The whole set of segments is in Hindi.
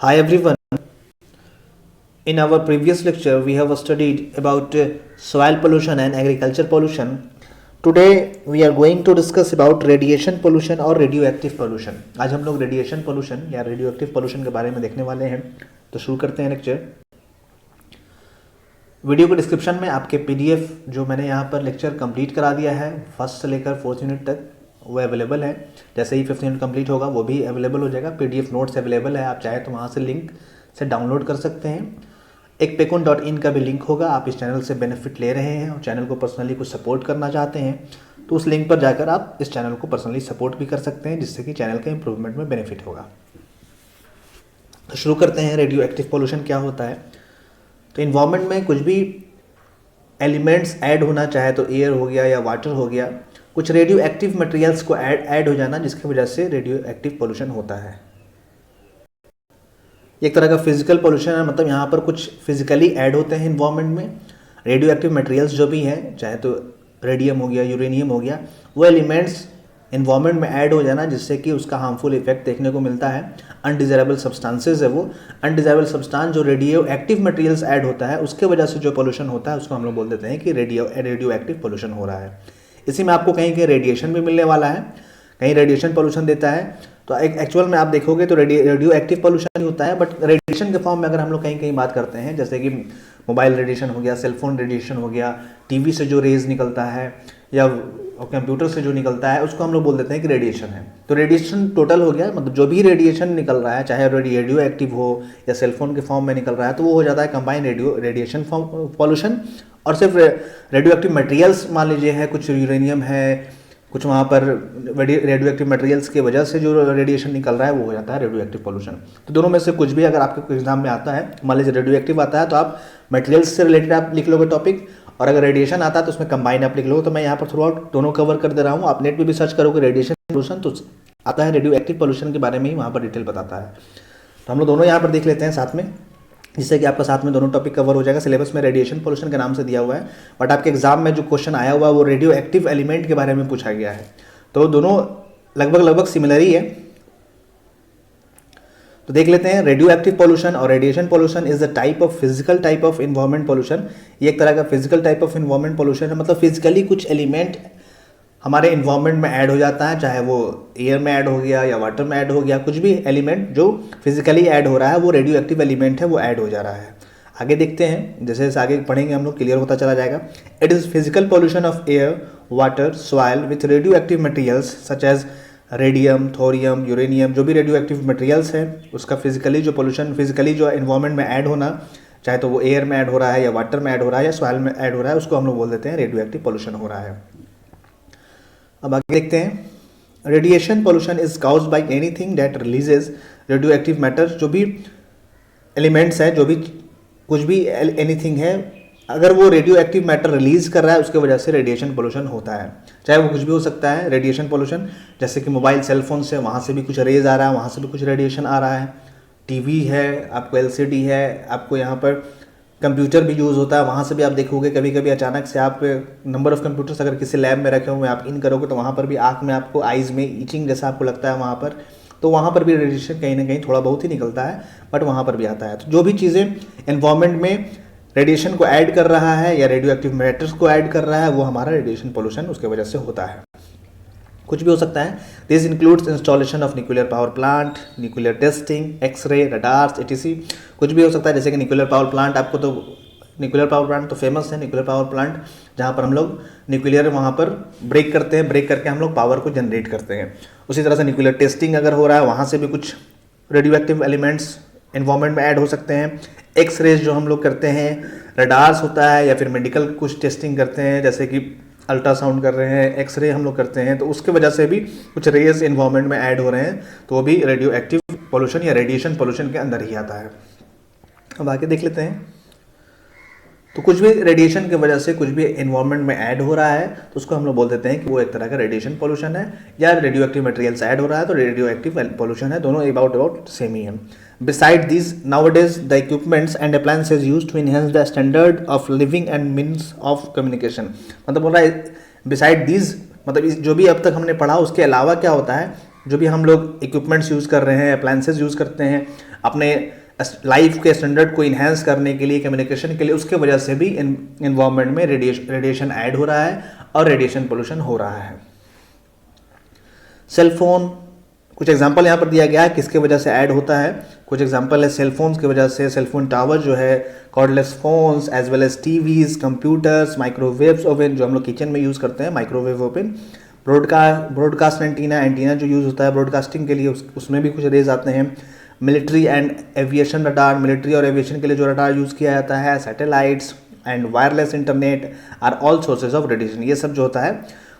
Hi everyone. In our previous lecture, we have studied about soil pollution and agriculture pollution. Today, we are going to discuss about radiation pollution और radioactive pollution. आज हम लोग radiation pollution या radioactive pollution के बारे में देखने वाले हैं. तो शुरू करते हैं लेक्चर. वीडियो के डिस्क्रिप्शन में आपके पीडीएफ जो मैंने यहाँ पर लेक्चर कंप्लीट करा दिया है फर्स्ट से लेकर फोर्थ यूनिट तक वो अवेलेबल है. जैसे ही फिफ्थ यूनिट कंप्लीट होगा वो भी अवेलेबल हो जाएगा. पीडीएफ नोट्स अवेलेबल है, आप चाहे तो वहाँ से लिंक से डाउनलोड कर सकते हैं. एक pekun.in का भी लिंक होगा. आप इस चैनल से बेनिफिट ले रहे हैं और चैनल को पर्सनली कुछ सपोर्ट करना चाहते हैं तो उस लिंक पर जाकर आप इस चैनल को पर्सनली सपोर्ट भी कर सकते हैं, जिससे कि चैनल के इम्प्रूवमेंट में बेनिफिट होगा. तो शुरू करते हैं. रेडियो एक्टिव पोल्यूशन क्या होता है? तो इन्वायरमेंट में कुछ भी एलिमेंट्स ऐड होना, चाहे तो एयर हो गया या वाटर हो गया, कुछ रेडियो एक्टिव मटेरियल्स को ऐड हो जाना, जिसकी वजह से रेडियो एक्टिव पोल्यूशन होता है. एक तरह का फिजिकल पोल्यूशन है, मतलब यहाँ पर कुछ फिजिकली ऐड होते हैं इन्वायरमेंट में. रेडियो एक्टिव मटेरियल्स जो भी हैं, चाहे तो रेडियम हो गया, यूरेनियम हो गया, वो एलिमेंट्स इन्वायरमेंट में ऐड हो जाना, जिससे कि उसका हार्मफुल इफेक्ट देखने को मिलता है. अनडिजायरेबल सब्सटेंसेज है वो. अनडिजायरेबल सब्सटेंस जो रेडियो एक्टिव मटेरियल्स ऐड होता है उसके वजह से जो पोल्यूशन होता है उसको हम लोग बोल देते हैं कि रेडियो एक्टिव पोल्यूशन हो रहा है. इसी में आपको कहीं कहीं रेडिएशन भी मिलने वाला है, कहीं रेडिएशन पोल्यूशन देता है. तो एक्चुअल में आप देखोगे तो रेडियो एक्टिव पोल्यूशन ही होता है, बट रेडिएशन के फॉर्म में अगर हम लोग कहीं कहीं बात करते हैं, जैसे कि मोबाइल रेडिएशन हो गया, सेलफोन रेडिएशन हो गया, टीवी से जो रेज निकलता है या कंप्यूटर से जो निकलता है, उसको हम लोग बोल देते हैं कि रेडिएशन है. तो रेडिएशन टोटल हो गया, मतलब जो भी रेडिएशन निकल रहा है, चाहे रेडियो एक्टिव हो या सेलफोन के फॉर्म में निकल रहा है, तो वो हो जाता है कंबाइन रेडिएशन पोल्यूशन. और सिर्फ रेडियो एक्टिव मटेरियल्स मान लीजिए है, कुछ यूरेनियम है, कुछ वहाँ पर रेडियो एक्टिव मटेरियल्स की वजह से जो रेडिएशन निकल रहा है वो हो जाता है रेडियो एक्टिव पोल्यूशन. तो दोनों में से कुछ भी अगर आपके एग्जाम में आता है, मान लीजिए रेडियो एक्टिव आता है तो आप मटेरियल्स से रिलेटेड आप लिख लोगे टॉपिक, और अगर रेडिएशन आता है तो उसमें कंबाइन आप लिख लोगे. तो मैं यहाँ पर थ्रू आउट दोनों कवर कर दे रहा हूँ. आप नेट पे भी सर्च करोगे रेडिएशन पोल्यूशन तो आता है रेडियो एक्टिव पोल्यूशन के बारे में ही वहाँ पर डिटेल बताता है. तो हम लोग दोनों यहाँ पर देख लेते हैं साथ में, जिससे कि आपका साथ में दोनों टॉपिक कवर हो जाएगा. सिलेबस में रेडिएशन पोल्यूशन के नाम से दिया हुआ है, बट आपके एग्जाम में जो क्वेश्चन आया हुआ है वो रेडियो एक्टिव एलिमेंट के बारे में पूछा गया है. तो दोनों लगभग सिमिलर ही है. तो देख लेते हैं. रेडियो एक्टिव पोल्यूशन और radiation pollution is the type of physical type of environment pollution. ये एक तरह का physical type of environment pollution है, मतलब फिजिकली कुछ एलिमेंट हमारे इन्वायरमेंट में ऐड हो जाता है, चाहे वो एयर में ऐड हो गया या वाटर में ऐड हो गया. कुछ भी एलिमेंट जो फिजिकली ऐड हो रहा है वो रेडियो एक्टिव एलिमेंट है, वो ऐड हो जा रहा है. आगे देखते हैं, जैसे जैसे आगे पढ़ेंगे हम लोग क्लियर होता चला जाएगा. It is physical pollution of air, water, soil with radioactive materials such as radium, thorium, uranium. जो भी रेडियो एक्टिव मटेरियल्स है उसका फिजिकली जो पोल्यूशन, फिजिकली जो इन्वायरमेंट में ऐड होना, चाहे तो वो एयर में ऐड हो रहा है या वाटर में ऐड हो रहा है या सॉइल में ऐड हो रहा है, उसको हम लोग बोल देते हैं रेडियो एक्टिव पोल्यूशन हो रहा है. अब आगे देखते हैं. Radiation pollution is caused bye anything that releases radio active matter. जो भी एलिमेंट्स है, जो भी कुछ भी एनीथिंग है, अगर वो रेडियो एक्टिव मैटर रिलीज कर रहा है उसके वजह से रेडिएशन पोल्यूशन होता है. चाहे वो कुछ भी हो सकता है रेडिएशन पोल्यूशन, जैसे कि मोबाइल सेलफोन से वहाँ से भी कुछ रेज आ रहा है, वहाँ से भी कुछ रेडिएशन आ रहा है. टीवी है, आपको एलसीडी है, आपको यहाँ पर कंप्यूटर भी यूज़ होता है, वहाँ से भी आप देखोगे कभी कभी अचानक से आप नंबर ऑफ़ कंप्यूटर्स अगर किसी लैब में रखे हुए आप इन करोगे तो वहाँ पर भी आँख में आपको आइज़ में ईचिंग जैसा आपको लगता है वहाँ पर, तो वहाँ पर भी रेडिएशन कहीं ना कहीं थोड़ा बहुत ही निकलता है, बट वहाँ पर भी आता है. तो जो भी चीज़ें एनवायरनमेंट में रेडिएशन को ऐड कर रहा है या रेडियो एक्टिव मैटर्स को ऐड कर रहा है वो हमारा रेडिएशन पोल्यूशन उसके वजह से होता है. कुछ भी हो सकता है. This includes installation of nuclear power plant, nuclear testing, X-ray, radars, ATC. कुछ भी हो सकता है, जैसे कि न्यूक्लियर पावर प्लांट. आपको तो न्यूक्लियर पावर प्लांट तो फेमस है, न्यूक्लियर पावर प्लांट जहाँ पर हम लोग न्यूक्लियर वहाँ पर ब्रेक करते हैं, ब्रेक करके हम लोग पावर को जनरेट करते हैं. उसी तरह से न्यूक्लियर टेस्टिंग अगर हो रहा है वहाँ से भी कुछ रेडियो एक्टिव एलिमेंट्स इन्वायरमेंट में ऐड हो सकते हैं. एक्सरेज जो हम लोग करते हैं, रडार्स होता है, या फिर मेडिकल कुछ टेस्टिंग करते हैं, जैसे कि अल्ट्रासाउंड कर रहे हैं, एक्सरे हम लोग करते हैं, तो उसके वजह से भी कुछ रेज इन्वायरमेंट में ऐड हो रहे हैं, तो वो भी रेडियो एक्टिव पोल्यूशन या रेडिएशन पोल्यूशन के अंदर ही आता है. अब आगे देख लेते हैं. तो कुछ भी रेडिएशन की वजह से कुछ भी इन्वायरमेंट में ऐड हो रहा है तो उसको हम लोग बोल देते हैं कि वो एक तरह का रेडिएशन पोल्यूशन है, या रेडियो एक्टिव मटेरियल्स ऐड हो रहा है तो रेडियो एक्टिव पोल्यूशन है. दोनों अबाउट सेम ही है. Beside these, nowadays the equipments and appliances used to enhance the standard of living and means of communication. मतलब बोल रहा है beside these, मतलब जो भी अब तक हमने पढ़ा उसके अलावा क्या होता है, जो भी हम लोग इक्विपमेंट्स यूज़ कर रहे हैं, अप्लायंसेज यूज़ करते हैं, अपने लाइफ के स्टैंडर्ड को इन्हेंस करने के लिए, कम्युनिकेशन के लिए, उसके वजह से भी इन्वायरमेंट में रेडिएशन ऐड हो रहा है और रेडिएशन पोल्यूशन हो रहा है। सेल फोन, कुछ एग्जांपल यहाँ पर दिया गया है किसके वजह से ऐड होता है। कुछ एग्जांपल है सेल फोन्स की वजह से, सेल फोन टावर जो है, cordless phones, as well as TVs, computers, microwave oven जो हम लोग किचन में यूज़ करते हैं, माइक्रोवेव ओवन, ब्रॉडकास्ट एंटीना जो यूज़ होता है ब्रॉडकास्टिंग के लिए, उसमें भी कुछ रेज आते हैं। Military and aviation radar, military और एविएशन के लिए जो रडार यूज़ किया जाता है, satellites and wireless internet are all sources of radiation. ये सब जो होता है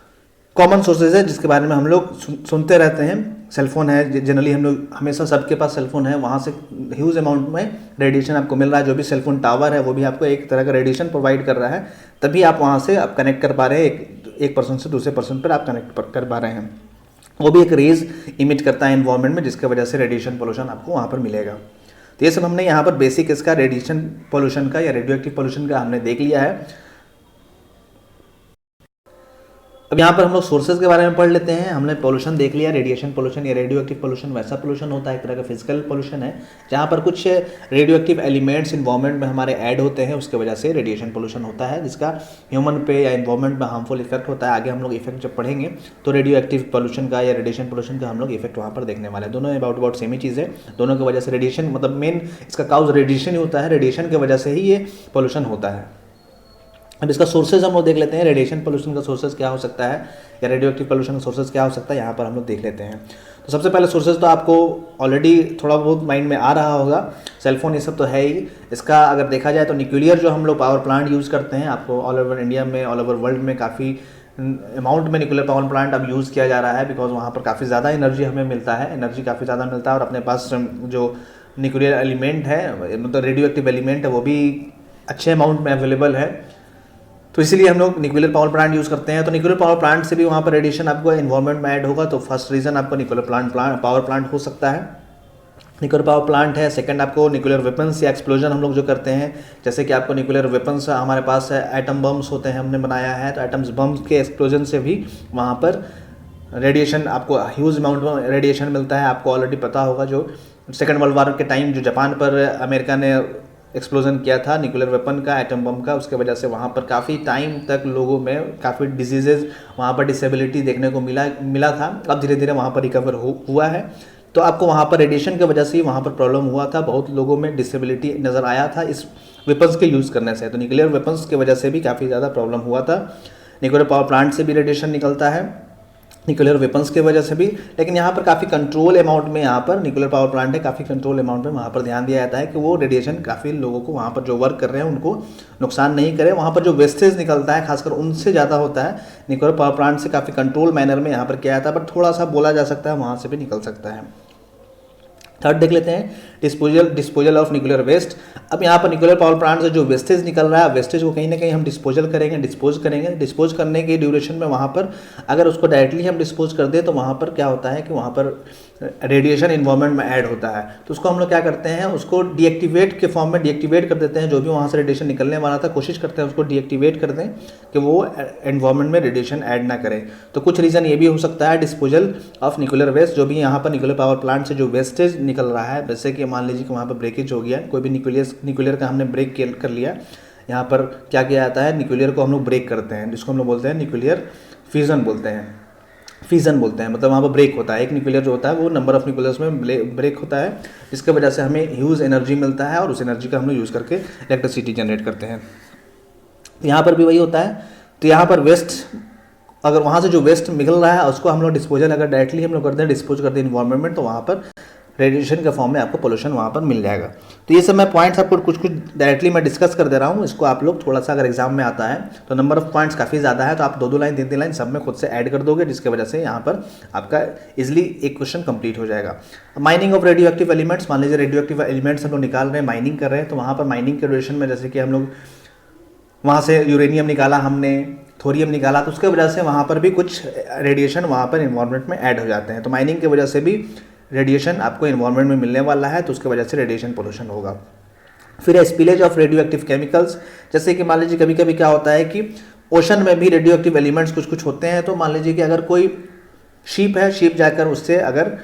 कॉमन सोर्सेज है जिसके बारे में हम लोग सुनते रहते हैं। सेलफोन है, जनरली हम लोग हमेशा सबके पास सेलफोन है, वहाँ से ह्यूज अमाउंट में रेडिएशन आपको मिल रहा है। जो भी सेलफोन टावर है वो भी आपको एक तरह का रेडिएशन प्रोवाइड कर रहा है, तभी आप वहाँ से आप कनेक्ट कर पा रहे हैं, एक पर्सन से दूसरे पर्सन पर आप कनेक्ट कर पा रहे हैं। वो भी एक रेज इमिट करता है इन्वायरमेंट में, जिसकी वजह से रेडिएशन पोल्यूशन आपको वहाँ पर मिलेगा। तो ये सब हमने यहाँ पर बेसिक इसका रेडिएशन पोल्यूशन का या रेडियो एक्टिव पोल्यूशन का हमने देख लिया है। अब यहाँ पर हम लोग सोर्सेज के बारे में पढ़ लेते हैं। हमने पोल्यूशन देख लिया, रेडिएशन पोल्यूशन या रेडियो एक्टिव पोल्यूशन वैसा पोल्यूशन होता है, एक तरह का फिजिकल पोल्यूशन है जहाँ पर कुछ रेडियो एक्टिव एलिमेंट्स इन्वायरमेंट में हमारे ऐड होते हैं, उसके वजह से रेडिएशन पोल्यूशन होता है, जिसका ह्यूमन पे या इन्वायरमेंट में हार्मफुल इफेक्ट होता है। आगे हम लोग इफेक्ट जब पढ़ेंगे तो रेडियो एक्टिव पोल्यूशन का या रेडिएशन पोल्यूशन का हम लोग इफेक्ट वहाँ पर देखने वाले हैं। दोनों अबाउट सेम ही चीज़ है, दोनों की वजह से रेडिएशन, मतलब मेन इसका काउज रेडिएशन ही होता है, रेडिएशन की वजह से ही ये पोल्यूशन होता है। अब इसका सोर्सेज हम लोग देख लेते हैं, रेडिएशन पोल्यूशन का सोर्सेज क्या हो सकता है या रेडियो एक्टिव पोल्यूशन का सोर्सेज क्या हो सकता है, यहाँ पर हम लोग देख लेते हैं। तो सबसे पहले सोर्सेज तो आपको ऑलरेडी थोड़ा बहुत माइंड में आ रहा होगा, सेलफोन ये सब तो है ही। इसका अगर देखा जाए तो न्यूक्लियर जो हम लोग पावर प्लांट यूज़ करते हैं, आपको ऑल ओवर इंडिया में, ऑल ओवर वर्ल्ड में काफ़ी अमाउंट में न्यूक्लियर पावर प्लांट अब यूज़ किया जा रहा है, बिकॉज वहाँ पर काफ़ी ज़्यादा एनर्जी हमें मिलता है, एनर्जी काफ़ी ज़्यादा मिलता है और अपने पास जो न्यूक्लियर एलिमेंट है, मतलब रेडियो एक्टिव एलिमेंट है, वो भी अच्छे अमाउंट में अवेलेबल है। तो इसीलिए हम लोग न्यूक्लियर पावर प्लांट यूज़ करते हैं। तो न्यूक्लियर पावर प्लांट से भी वहाँ पर रेडिएशन आपको एनवायरनमेंट में ऐड होगा, तो फर्स्ट रीज़न आपको न्यूक्लियर पावर प्लांट हो सकता है, न्यूक्लियर पावर प्लांट है। सेकंड आपको न्यूक्लियर वेपन्स या एक्सप्लोजन हम लोग जो करते हैं, जैसे कि आपको न्यूक्लियर वेपन्स हमारे पास है, एटम बम्स होते हैं, हमने बनाया है, तो एटम्स बम्स के एक्सप्लोजन से भी वहाँ पर रेडिएशन, आपको ह्यूज अमाउंट में रेडिएशन मिलता है। आपको ऑलरेडी पता होगा जो सेकेंड वर्ल्ड वॉर के टाइम जो जापान पर अमेरिका ने एक्सप्लोजन किया था न्यूक्लियर वेपन का, एटम बम का, उसके वजह से वहाँ पर काफ़ी टाइम तक लोगों में काफ़ी डिजीजेज, वहाँ पर डिसेबिलिटी देखने को मिला था। अब धीरे धीरे वहाँ पर रिकवर हुआ है। तो आपको वहाँ पर रेडिएशन की वजह से ही वहाँ पर प्रॉब्लम हुआ था, बहुत लोगों में डिसेबिलिटी नज़र आया था इस वेपन्स के यूज़ करने से। तो न्यूक्लियर वेपन्स की वजह से भी काफ़ी ज़्यादा प्रॉब्लम हुआ था। न्यूक्लियर पावर प्लांट से भी रेडिएशन निकलता है, न्यूक्लियर वेपन्स की वजह से भी, लेकिन यहाँ पर काफ़ी कंट्रोल अमाउंट में, यहाँ पर न्यूक्लियर पावर प्लांट है, काफ़ी कंट्रोल अमाउंट में वहाँ पर ध्यान दिया जाता है कि वो रेडिएशन काफ़ी लोगों को वहाँ पर जो वर्क कर रहे हैं उनको नुकसान नहीं करे। वहाँ पर जो वेस्टेज निकलता है खासकर उनसे ज़्यादा होता है, न्यूक्लियर पावर प्लांट से काफ़ी कंट्रोल मैनर में यहाँ पर किया जाता है, बट थोड़ा सा बोला जा सकता है वहाँ से भी निकल सकता है। थर्ड देख लेते हैं, डिस्पोजल ऑफ न्यूक्लियर वेस्ट। अब यहाँ पर न्यूक्लियर पावर प्लांट से जो वेस्टेज निकल रहा है, वेस्टेज को कहीं ना कहीं हम डिस्पोज करेंगे। डिस्पोज करने के ड्यूरेशन में वहाँ पर अगर उसको डायरेक्टली हम डिस्पोज कर दें तो वहाँ पर क्या होता है कि वहाँ पर रेडिएशन इन्वायरमेंट में ऐड होता है। तो उसको हम लोग क्या करते हैं, उसको डीएक्टिवेट के फॉर्म में डीएक्टिवेट कर देते हैं। जो भी वहाँ से रेडिएशन निकलने वाला था, कोशिश करते हैं उसको डीएक्टिवेट कर दें कि वो एनवायरमेंट में रेडिएशन ऐड ना करें। तो कुछ रीज़न ये भी हो सकता है डिस्पोजल ऑफ न्यूक्लियर वेस्ट, जो भी यहाँ पर न्यूक्लियर पावर प्लांट से जो वेस्टेज निकल रहा है, जैसे कि मान लीजिए कि वहाँ पर ब्रेकेज हो गया, कोई भी न्यूक्लियर का हमने ब्रेक कर लिया। यहाँ पर क्या किया जाता है, न्यूक्लियर को हम लोग ब्रेक करते हैं, जिसको हम लोग बोलते हैं न्यूक्लियर फिजन बोलते हैं, मतलब वहाँ पर ब्रेक होता है। एक न्यूक्लियर जो होता है वो नंबर ऑफ न्यूक्लियर्स में ब्रेक होता है, जिसकी वजह से हमें ह्यूज एनर्जी मिलता है और उस एनर्जी का हम लोग यूज़ करके इलेक्ट्रिसिटी जनरेट करते हैं। तो यहाँ पर भी वही होता है। तो यहाँ पर वेस्ट, अगर वहाँ से जो वेस्ट निकल रहा है उसको हम लोग डिस्पोजल अगर डायरेक्टली हम लोग करते हैं, डिस्पोज करते हैं इन्वायरमेंट में, तो वहाँ पर रेडिएशन के फॉर्म में आपको पोल्यूशन वहाँ पर मिल जाएगा। तो ये सब मैं पॉइंट्स आपको कुछ डायरेक्टली मैं डिस्कस कर दे रहा हूँ। इसको आप लोग थोड़ा सा अगर एग्जाम में आता है तो नंबर ऑफ पॉइंट्स काफ़ी ज़्यादा है, तो आप 2-2 लाइन 3-3 लाइन सब में खुद से ऐड कर दोगे, जिसकी वजह से यहाँ पर आपका इजिली एक क्वेश्चन कंप्लीट हो जाएगा। Mining of radio active elements, मान लीजिए रेडियो एक्टिव एलिमेंट्स हम लोग निकाल रहे हैं, माइनिंग कर रहे हैं, तो वहाँ पर माइनिंग के ड्यूरेशन में जैसे कि हम लोग वहाँ से यूरेनियम निकाला, हमने थोरियम निकाला, तो उसके वजह से वहाँ पर भी कुछ रेडिएशन वहाँ पर इन्वायरमेंट में ऐड हो जाते हैं। तो माइनिंग की वजह से भी रेडिएशन आपको इन्वायरमेंट में मिलने वाला है, तो उसकी वजह से रेडिएशन पोल्यूशन होगा। फिर spillage of radio active chemicals, जैसे कि मान लीजिए कभी कभी क्या होता है कि ओशन में भी रेडियो एक्टिव एलिमेंट्स कुछ होते हैं। तो मान लीजिए कि अगर कोई शिप है, शिप जाकर उससे अगर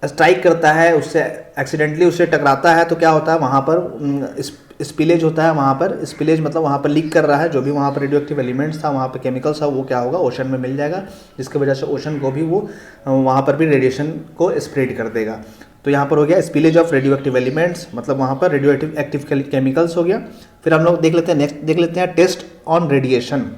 स्ट्राइक करता है, उससे एक्सीडेंटली उससे टकराता है, तो क्या होता है वहाँ पर स्पिलेज होता है। वहाँ पर स्पिलेज मतलब वहाँ पर लीक कर रहा है, जो भी वहाँ पर रेडियो एक्टिव एलिमेंट्स था, वहाँ पर केमिकल्स था, वो क्या होगा ओशन में मिल जाएगा, जिसकी वजह से ओशन को भी वो वहाँ पर भी रेडिएशन को स्प्रेड कर देगा। तो यहाँ पर हो गया spillage of radio active elements, मतलब वहाँ पर रेडियो एक्टिव केमिकल्स हो गया। फिर हम लोग देख लेते हैं, नेक्स्ट देख लेते हैं टेस्ट ऑन रेडिएशन।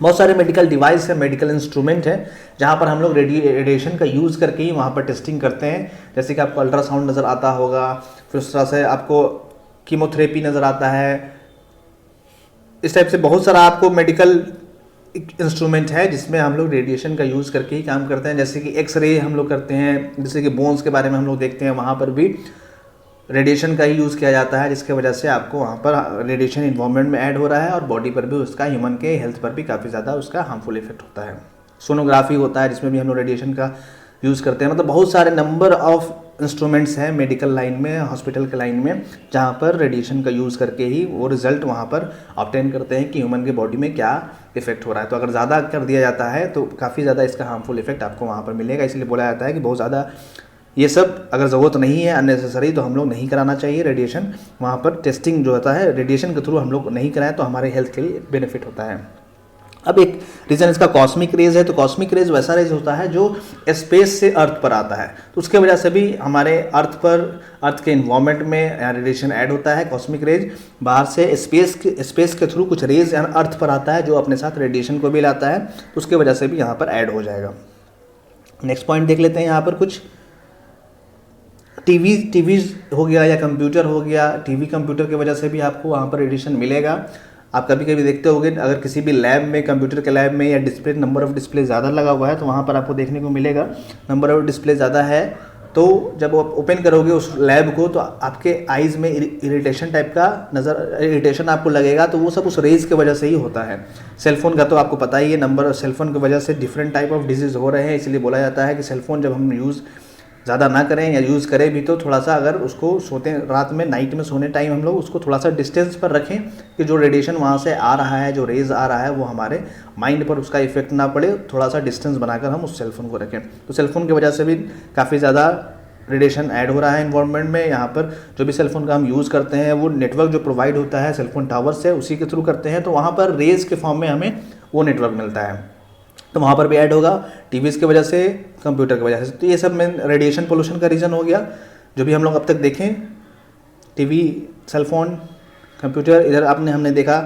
बहुत सारे मेडिकल डिवाइस है, मेडिकल इंस्ट्रूमेंट है, जहाँ पर हम लोग रेडिएशन का यूज़ करके ही वहाँ पर टेस्टिंग करते हैं। जैसे कि आपको अल्ट्रासाउंड नज़र आता होगा, फिर उस तरह से आपको कीमोथेरेपी नज़र आता है। इस टाइप से बहुत सारा आपको मेडिकल इंस्ट्रूमेंट है जिसमें हम लोग रेडिएशन का यूज़ करके ही काम करते हैं। जैसे कि एक्सरे हम लोग करते हैं, जैसे कि बोन्स के बारे में हम लोग देखते हैं, वहाँ पर भी रेडिएशन का ही यूज़ किया जाता है, जिसके वजह से आपको वहाँ पर रेडिएशन इन्वायरमेंट में ऐड हो रहा है और बॉडी पर भी उसका, ह्यूमन के हेल्थ पर भी काफ़ी ज़्यादा उसका हार्मफुल इफेक्ट होता है। सोनोग्राफी होता है जिसमें भी हम लोग रेडिएशन का यूज़ करते हैं। मतलब बहुत सारे नंबर ऑफ इंस्ट्रूमेंट्स हैं मेडिकल लाइन में, हॉस्पिटल के लाइन में, जहाँ पर रेडिएशन का यूज़ करके ही वो रिजल्ट वहाँ पर ऑब्टेन करते हैं कि ह्यूमन के बॉडी में क्या इफेक्ट हो रहा है। तो अगर ज़्यादा कर दिया जाता है तो काफ़ी ज़्यादा इसका हार्मफुल इफेक्ट आपको वहाँ पर मिलेगा। इसलिए बोला जाता है कि बहुत ज़्यादा ये सब अगर ज़रूरत नहीं है अननेसेसरी तो हम लोग नहीं कराना चाहिए रेडिएशन। वहाँ पर टेस्टिंग जो होता है रेडिएशन के थ्रू हम लोग नहीं कराएं तो हमारे हेल्थ के लिए बेनिफिट होता है। अब एक रीज़न इसका कॉस्मिक रेज है। तो कॉस्मिक रेज वैसा रेज होता है जो स्पेस से अर्थ पर आता है, तो उसके वजह से भी हमारे अर्थ पर, अर्थ के इन्वायरमेंट में रेडिएशन ऐड होता है। कॉस्मिक रेज बाहर से स्पेस के थ्रू कुछ रेज अर्थ पर आता है जो अपने साथ रेडिएशन को भी लाता है, तो उसके वजह से भी यहाँ पर ऐड हो जाएगा। नेक्स्ट पॉइंट देख लेते हैं। यहाँ पर कुछ टीवी हो गया या कंप्यूटर हो गया, टीवी कंप्यूटर की वजह से भी आपको वहाँ पर रेडिएशन मिलेगा। आप कभी कभी देखते होंगे अगर किसी भी लैब में, कंप्यूटर के लैब में या डिस्प्ले, नंबर ऑफ़ डिस्प्ले ज़्यादा लगा हुआ है तो वहाँ पर आपको देखने को मिलेगा नंबर ऑफ़ डिस्प्ले ज़्यादा है, तो जब आप ओपन करोगे उस लैब को तो आपके आइज़ में इरिटेशन टाइप का इरिटेशन आपको लगेगा, तो वो सब उस रेज की वजह से ही होता है। सेलफोन का तो आपको पता ही है, नंबर सेलफोन की वजह से डिफरेंट टाइप ऑफ डिजीज़ हो रहे हैं, इसलिए बोला जाता है कि सेलफोन जब हम यूज़ ज़्यादा ना करें या यूज़ करें भी तो थोड़ा सा, अगर उसको सोते रात में, नाइट में सोने टाइम हम लोग उसको थोड़ा सा डिस्टेंस पर रखें कि जो रेडिएशन वहाँ से आ रहा है, जो रेज आ रहा है, वो हमारे माइंड पर उसका इफेक्ट ना पड़े। थोड़ा सा डिस्टेंस बनाकर हम उस सेलफोन को रखें। तो सेलफोन की वजह से भी काफ़ी ज़्यादा रेडिएशन ऐड हो रहा है इन्वायरमेंट में। यहाँ पर जो भी सेलफोन का हम यूज़ करते हैं वो नेटवर्क जो प्रोवाइड होता है सेलफोन टावर से, उसी के थ्रू करते हैं, तो वहाँ पर रेज के फॉर्म में हमें वो नेटवर्क मिलता है, तो वहाँ पर भी ऐड होगा टीवीज़ की वजह से, कंप्यूटर की वजह से। तो ये सब में रेडिएशन पोल्यूशन का रीज़न हो गया जो भी हम लोग अब तक देखें, टीवी, सेलफोन, कंप्यूटर। इधर हमने देखा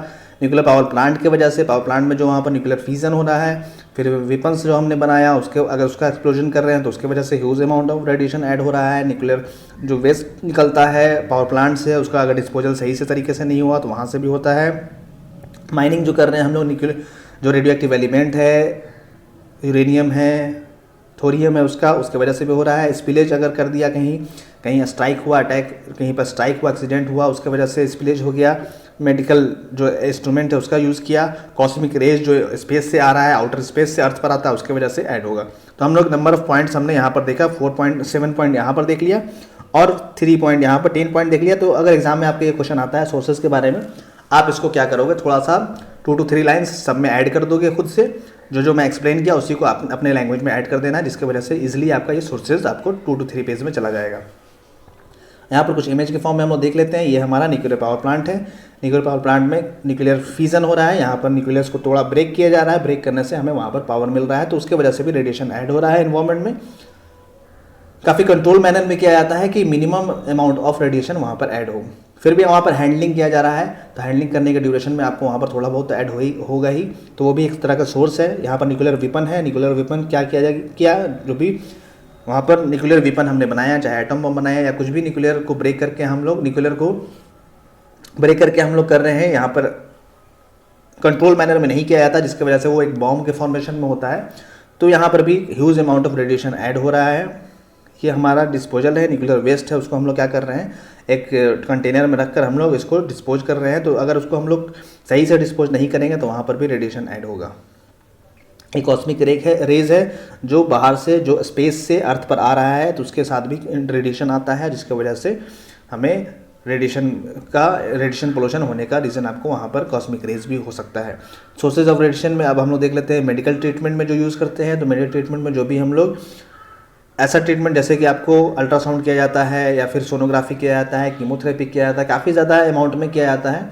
न्यूक्लियर पावर प्लांट की वजह से, पावर प्लांट में जो वहाँ पर न्यूक्लियर फ्यूजन हो रहा है, फिर वेपन्स जो हमने बनाया उसके अगर उसका एक्सप्लोजन कर रहे हैं तो उसकी वजह से huge amount of radiation add हो रहा है। न्यूक्लियर जो वेस्ट निकलता है पावर प्लांट से, उसका अगर डिस्पोजल सही से तरीके से नहीं हुआ तो वहाँ से भी होता है। माइनिंग जो कर रहे हैं हम लोग, न्यूक्लियर जो रेडियो एक्टिव एलिमेंट है, यूरेनियम है, थोरियम है, उसके वजह से भी हो रहा है। स्पिलेज अगर कर दिया, कहीं स्ट्राइक हुआ, अटैक कहीं पर स्ट्राइक हुआ, एक्सीडेंट हुआ, उसके वजह से स्पिलेज हो गया। मेडिकल जो इंस्ट्रूमेंट है उसका यूज़ किया। कॉस्मिक रेज जो स्पेस से आ रहा है, आउटर स्पेस से अर्थ पर आता है, उसके वजह से ऐड होगा। तो हम लोग नंबर ऑफ पॉइंट्स हमने यहाँ पर देखा, 7 पॉइंट यहाँ पर देख लिया और 3 पॉइंट यहाँ पर, 10 पॉइंट देख लिया। तो अगर एग्जाम में आपके ये क्वेश्चन आता है सोर्सेज के बारे में, आप इसको क्या करोगे, थोड़ा सा 2 to 3 लाइन्स सब में ऐड कर दोगे खुद से, जो मैं एक्सप्लेन किया उसी को आप अपने लैंग्वेज में ऐड कर देना है, जिसकी वजह से इजीली आपका ये सोर्सेज आपको 2 to 3 पेज में चला जाएगा। यहाँ पर कुछ इमेज के फॉर्म में हम लोग देख लेते हैं। ये हमारा न्यूक्लियर पावर प्लांट है। न्यूक्लियर पावर प्लांट में न्यूक्लियर फ्यूजन हो रहा है, यहाँ पर न्यूक्लियस को थोड़ा ब्रेक किया जा रहा है, ब्रेक करने से हमें वहाँ पर पावर मिल रहा है, तो उसके वजह से भी रेडिएशन ऐड हो रहा है इन्वायरमेंट में। काफ़ी कंट्रोल मैनर में किया जाता है कि मिनिमम अमाउंट ऑफ रेडिएशन वहाँ पर ऐड हो। फिर भी वहाँ पर हैंडलिंग किया जा रहा है, तो हैंडलिंग करने के ड्यूरेशन में आपको वहाँ पर थोड़ा बहुत ऐड होगा ही, तो वो भी एक तरह का सोर्स है। यहाँ पर न्यूक्लियर वेपन है। न्यूक्लियर वेपन क्या किया जो भी वहाँ पर न्यूक्लियर वेपन हमने बनाया, चाहे एटम बम बनाया या कुछ भी, न्यूक्लियर को ब्रेक करके हम लोग कर रहे हैं। यहाँ पर कंट्रोल मैनर में नहीं किया जाता, जिसकी वजह से वो एक बॉम्ब के फॉर्मेशन में होता है। तो यहाँ पर भी huge amount of radiation add हो रहा है। ये हमारा डिस्पोजल है, न्यूक्लियर वेस्ट है, उसको हम लोग क्या कर रहे हैं, एक कंटेनर में रखकर हम लोग इसको डिस्पोज कर रहे हैं। तो अगर उसको हम लोग सही से डिस्पोज नहीं करेंगे तो वहाँ पर भी रेडिएशन ऐड होगा। एक कॉस्मिक रेज है जो बाहर से, जो स्पेस से अर्थ पर आ रहा है, तो उसके साथ भी रेडिएशन आता है, जिसकी वजह से हमें रेडिएशन पोल्यूशन होने का रीज़न आपको वहाँ पर कॉस्मिक रेज भी हो सकता है। सोर्सेज ऑफ रेडिएशन में अब हम लोग देख लेते हैं मेडिकल ट्रीटमेंट में जो यूज़ करते हैं। तो मेडिकल ट्रीटमेंट में जो भी हम लोग ऐसा ट्रीटमेंट जैसे कि आपको अल्ट्रासाउंड किया जाता है या फिर सोनोग्राफी किया जाता है, कीमोथेरेपी किया जाता है, काफ़ी ज़्यादा अमाउंट में किया जाता है,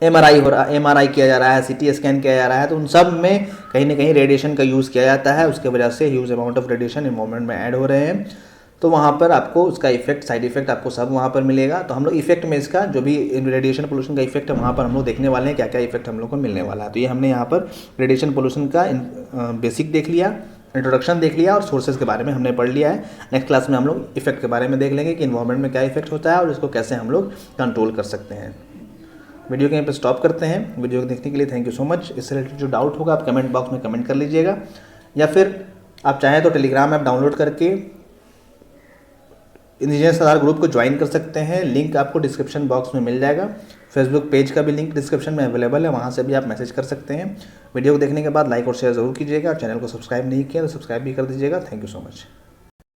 एमआरआई किया जा रहा है, सीटी स्कैन किया जा रहा है, तो उन सब में कहीं ना कहीं रेडिएशन का यूज़ किया जाता है। उसके वजह से huge amount of radiation environment में ऐड हो रहे हैं, तो वहाँ पर आपको उसका इफेक्ट, साइड इफेक्ट आपको सब वहाँ पर मिलेगा। तो हम लोग इफेक्ट में इसका जो भी रेडिएशन पोल्यूशन का इफेक्ट है वहाँ पर हम लोग देखने वाले हैं, क्या क्या इफेक्ट हम लोग को मिलने वाला है। तो ये हमने यहाँ पर रेडिएशन पोल्यूशन का बेसिक देख लिया, इंट्रोडक्शन देख लिया और सोर्सेज के बारे में हमने पढ़ लिया है। नेक्स्ट क्लास में हम लोग इफेक्ट के बारे में देख लेंगे कि इन्वायरमेंट में क्या इफेक्ट होता है और इसको कैसे हम लोग कंट्रोल कर सकते हैं। वीडियो के यहाँ पे स्टॉप करते हैं। वीडियो को देखने के लिए थैंक यू सो मच। इससे रिलेटेड जो डाउट होगा आप कमेंट बॉक्स में कमेंट कर लीजिएगा, या फिर आप चाहें तो टेलीग्राम ऐप डाउनलोड करके इंजीनियर्स आधार ग्रुप को ज्वाइन कर सकते हैं। लिंक आपको डिस्क्रिप्शन बॉक्स में मिल जाएगा। फेसबुक पेज का भी लिंक डिस्क्रिप्शन में अवेलेबल है, वहाँ से भी आप मैसेज कर सकते हैं। वीडियो को देखने के बाद लाइक और शेयर ज़रूर कीजिएगा और चैनल को सब्सक्राइब नहीं किया तो सब्सक्राइब भी कर दीजिएगा। Thank you so much.